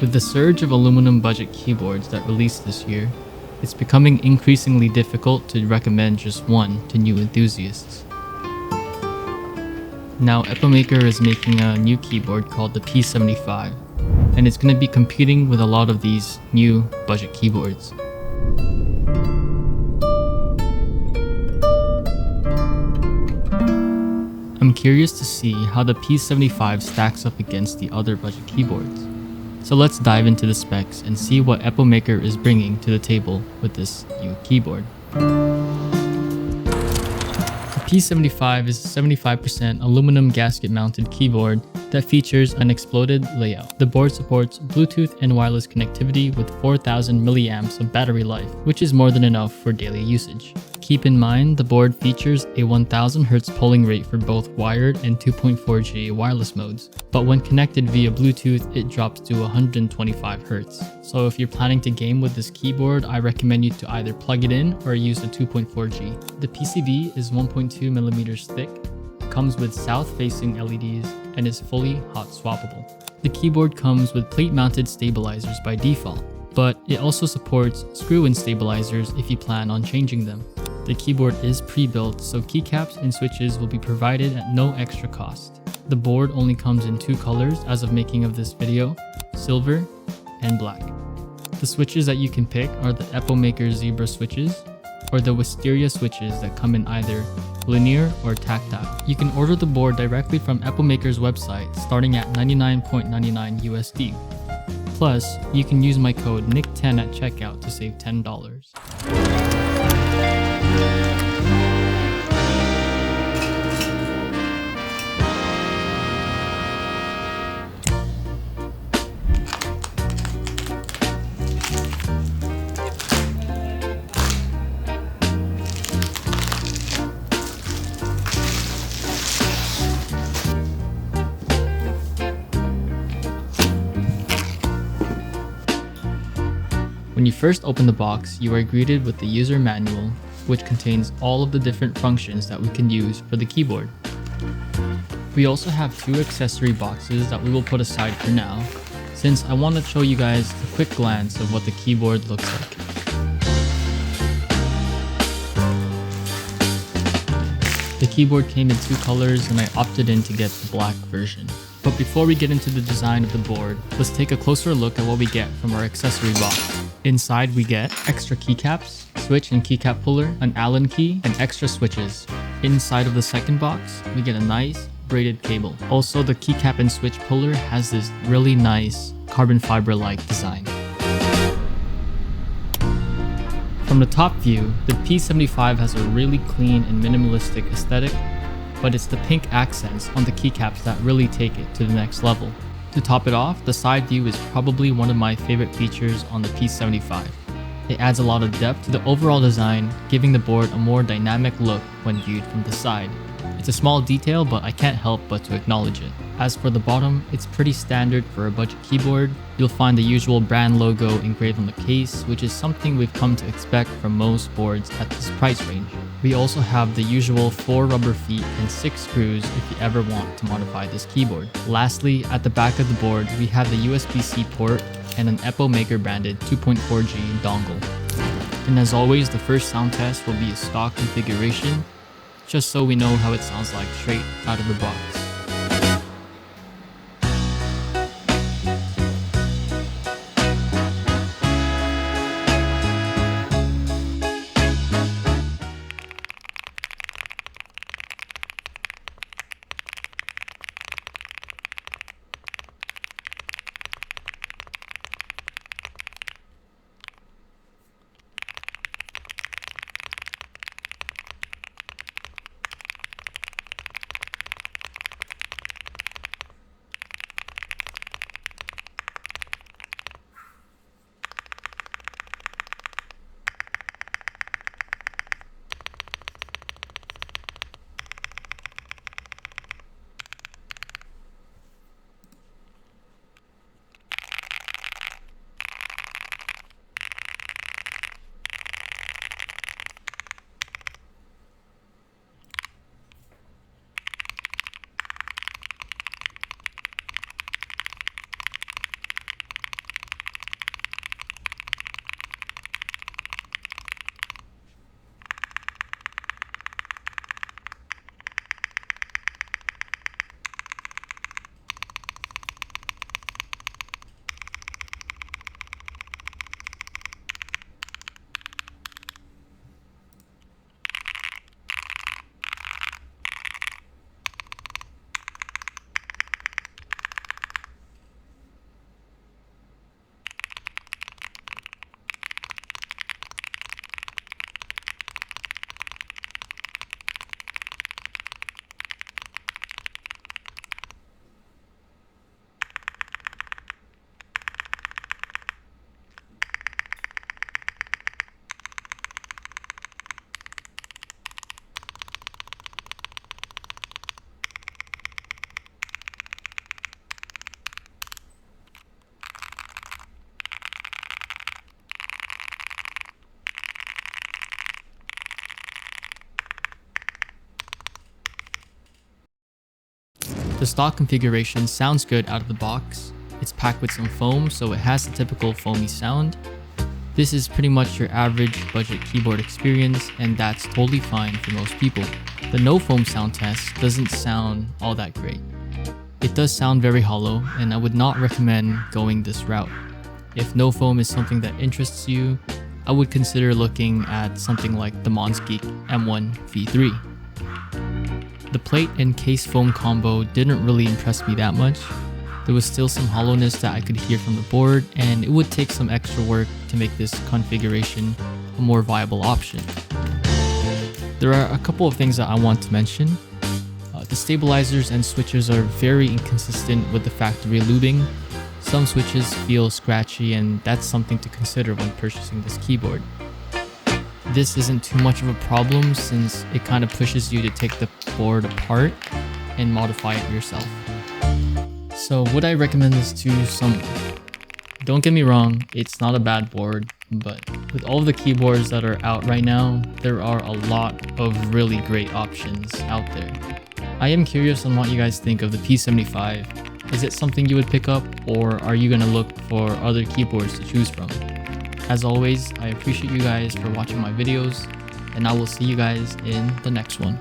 With the surge of aluminum budget keyboards that released this year, it's becoming increasingly difficult to recommend just one to new enthusiasts. Now Epomaker is making a new keyboard called the P75, and it's going to be competing with a lot of these new budget keyboards. I'm curious to see how the P75 stacks up against the other budget keyboards. So let's dive into the specs and see what Epomaker is bringing to the table with this new keyboard. The P75 is a 75% aluminum gasket mounted keyboard that features an exploded layout. The board supports Bluetooth and wireless connectivity with 4000 milliamps of battery life, which is more than enough for daily usage. Keep in mind, the board features a 1000 Hz polling rate for both wired and 2.4G wireless modes, but when connected via Bluetooth, it drops to 125 Hz. So if you're planning to game with this keyboard, I recommend you to either plug it in or use the 2.4G. The PCB is 1.2mm thick, comes with south-facing LEDs, and is fully hot swappable. The keyboard comes with plate-mounted stabilizers by default, but it also supports screw-in stabilizers if you plan on changing them. The keyboard is pre-built, so keycaps and switches will be provided at no extra cost. The board only comes in two colors as of making of this video, silver and black. The switches that you can pick are the Epomaker Zebra switches or the Wisteria switches that come in either linear or tactile. You can order the board directly from Epomaker's website starting at $99.99 USD. Plus, you can use my code NICK10 at checkout to save $10. When you first open the box, you are greeted with the user manual, which contains all of the different functions that we can use for the keyboard. We also have two accessory boxes that we will put aside for now, since I want to show you guys a quick glance of what the keyboard looks like. The keyboard came in two colors and I opted in to get the black version. But before we get into the design of the board, let's take a closer look at what we get from our accessory box. Inside we get extra keycaps, switch and keycap puller, an Allen key, and extra switches. Inside of the second box, we get a nice braided cable. Also, the keycap and switch puller has this really nice carbon fiber-like design. From the top view, the P75 has a really clean and minimalistic aesthetic, but it's the pink accents on the keycaps that really take it to the next level. To top it off, the side view is probably one of my favorite features on the P75. It adds a lot of depth to the overall design, giving the board a more dynamic look when viewed from the side. It's a small detail, but I can't help but to acknowledge it. As for the bottom, it's pretty standard for a budget keyboard. You'll find the usual brand logo engraved on the case, which is something we've come to expect from most boards at this price range. We also have the usual 4 rubber feet and 6 screws if you ever want to modify this keyboard. Lastly, at the back of the board, we have the USB-C port and an Epomaker branded 2.4G dongle. And as always, the first sound test will be a stock configuration, just so we know how it sounds like straight out of the box. The stock configuration sounds good out of the box. It's packed with some foam, so it has the typical foamy sound. This is pretty much your average budget keyboard experience, and that's totally fine for most people. The no foam sound test doesn't sound all that great. It does sound very hollow, and I would not recommend going this route. If no foam is something that interests you, I would consider looking at something like the Monsgeek M1 V3. The plate and case foam combo didn't really impress me that much. There was still some hollowness that I could hear from the board, and it would take some extra work to make this configuration a more viable option. There are a couple of things that I want to mention. The stabilizers and switches are very inconsistent with the factory lubing. Some switches feel scratchy, and that's something to consider when purchasing this keyboard. This isn't too much of a problem since it kind of pushes you to take the board apart and modify it yourself. So would I recommend this to someone? Don't get me wrong, it's not a bad board, but with all of the keyboards that are out right now, there are a lot of really great options out there. I am curious on what you guys think of the P75. Is it something you would pick up, or are you going to look for other keyboards to choose from? As always, I appreciate you guys for watching my videos, and I will see you guys in the next one.